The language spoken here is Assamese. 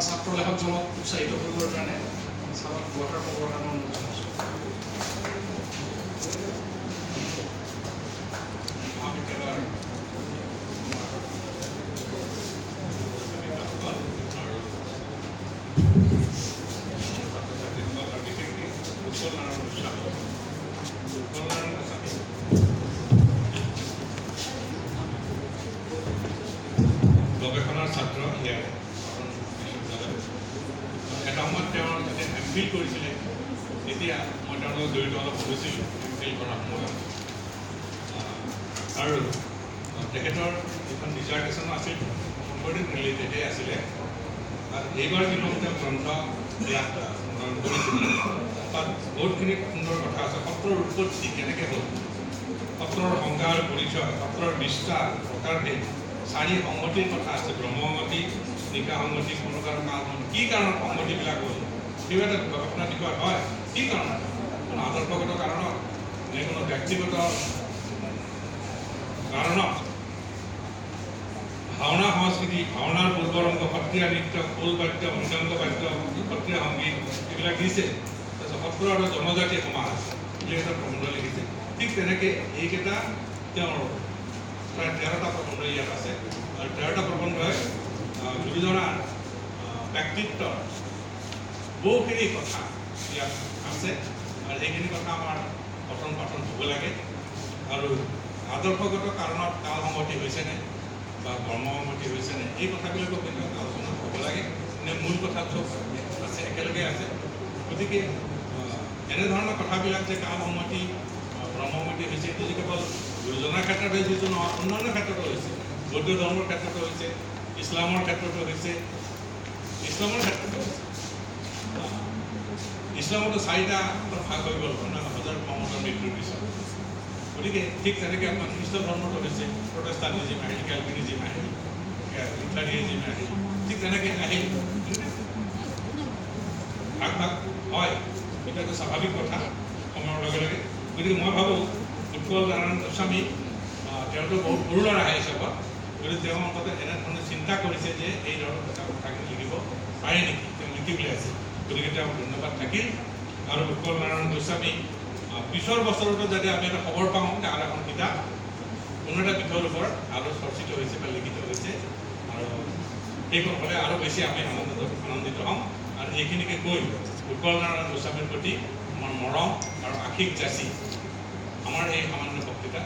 ছাত্ৰ লেখকজনক উৎসাহিত কৰিবৰ কাৰণে ছাৰক দুআষাৰ ক'বৰ কাৰণে অনুৰোধ জনাইছোঁ। গৱেষণাৰ ছাত্ৰ ইয়াৰ এটা সময়ত তেওঁ যেতিয়া এমফিল কৰিছিলে তেতিয়া মই তেওঁৰ লগত জড়িত অলপ হৈছিলোঁ এমফিল কৰাৰ সময়ত আৰু তেখেতৰ যিখন ডিজাৰ্টেশ্যনো আছিল সম্পৰ্কিত ৰিলেটেডেই আছিলে আৰু এইবাৰ কিন্তু তেওঁ গ্ৰন্থ ইয়াত কৰিছিলে তাত বহুতখিনি সুন্দৰ কথা আছে। সত্ৰৰ উৎপত্তি কেনেকৈ হ'ল, সত্ৰৰ সংজ্ঞা আৰু পৰিচয়, সত্ৰৰ বিস্তাৰ প্ৰকাৰভেদ, চাৰি সংগতিৰ কথা আছে, ব্ৰহ্মসংগতি, নিকা সংগতি, কোনোকাৰ কাল কি কাৰণত সংগতিবিলাক হ'ল সেইবোৰ এটা গৱেষণা বিষয় হয়। কি কাৰণত? কোনো আদৰ্শগত কাৰণত নে কোনো ব্যক্তিগত কাৰণত? ভাওনা সংস্কৃতি, ভাওনাৰ পূৰ্বৰংগ, সত্ৰীয়া নৃত্য, খোল বাদ্য, মৃদংগ বাদ্য, সত্ৰীয়া সংগীত এইবিলাক দিছে। তাৰপিছত সত্ৰ আৰু জনজাতি সমাজ এইকেইটা প্ৰবন্ধ লিখিছে। ঠিক তেনেকৈ এইকেইটা তেওঁৰ প্ৰায় 13টা প্ৰবন্ধ ইয়াত আছে আৰু 13টা প্ৰবন্ধই গুৰুজনাৰ ব্যক্তিত্বৰ বহুখিনি কথা ইয়াত আছে আৰু সেইখিনি কথা আমাৰ পঠন পাঠন হ'ব লাগে। আৰু আদৰ্শগত কাৰণত কাল সংগতি হৈছেনে বা ধৰ্ম সংগতি হৈছেনে এই কথাবিলাকৰ কিন্তু আলোচনা হ'ব লাগে। নে মূল কথা চব আছে একেলগে আছে। গতিকে এনেধৰণৰ কথাবিলাক যে কাল সংগতি ব্ৰহ্মসংগতি হৈছে এইটো যে কেৱল গুৰুজনাৰ ক্ষেত্ৰতে যিটো নহয়, অন্যান্য ক্ষেত্ৰতো হৈছে, বৌদ্ধ ধৰ্মৰ ক্ষেত্ৰতো হৈছে, ইছলামৰ ক্ষেত্ৰতো হৈছে, ইছলামৰ ক্ষেত্ৰতো হৈছে। ইছলামতো 4টা ভাগ হৈ গ'ল হজৰত মহম্মদৰ মৃত্যুৰ পিছত। গতিকে ঠিক তেনেকৈ আপোনাৰ খ্ৰীষ্ট ধৰ্মতো হৈছে, প্ৰটেষ্টাণ্টিজিম আহিল, কেলভিনিজিম আহিল, লুথাৰিয়ানিজিম আহিল, ঠিক তেনেকৈ আহিল। ভাগ ভাগ হয়, এইটো এটা স্বাভাৱিক কথা সময়ৰ লগে লগে। গতিকে মই ভাবোঁ উৎপল নাৰায়ণ গোস্বামী তেওঁতো বহুত সৰু ল'ৰা হিচাপত, গতিকে তেওঁ অন্তত এনেধৰণে চিন্তা কৰিছে যে এই ধৰণৰ কথাখিনি লিখিব পাৰে নেকি, তেওঁ লিখিবলৈ আছে। গতিকে তেওঁক ধন্যবাদ থাকিল। আৰু উৎপল নাৰায়ণ গোস্বামী পিছৰ বছৰতো যাতে আমি এটা খবৰ পাওঁ যে আৰু এখন কিতাপ কোনো এটা বিষয়ৰ ওপৰত আৰু চৰ্চিত হৈছে বা লিখিত হৈছে, আৰু সেইখন হ'লে আৰু বেছি আমি আনন্দিত হ'ম। আৰু এইখিনিকে কৈ উৎপল নাৰায়ণ গোস্বামীৰ প্ৰতি আমাৰ মৰম আৰু আশীষ যাচি আমাৰ এই সামান্য বক্তৃতা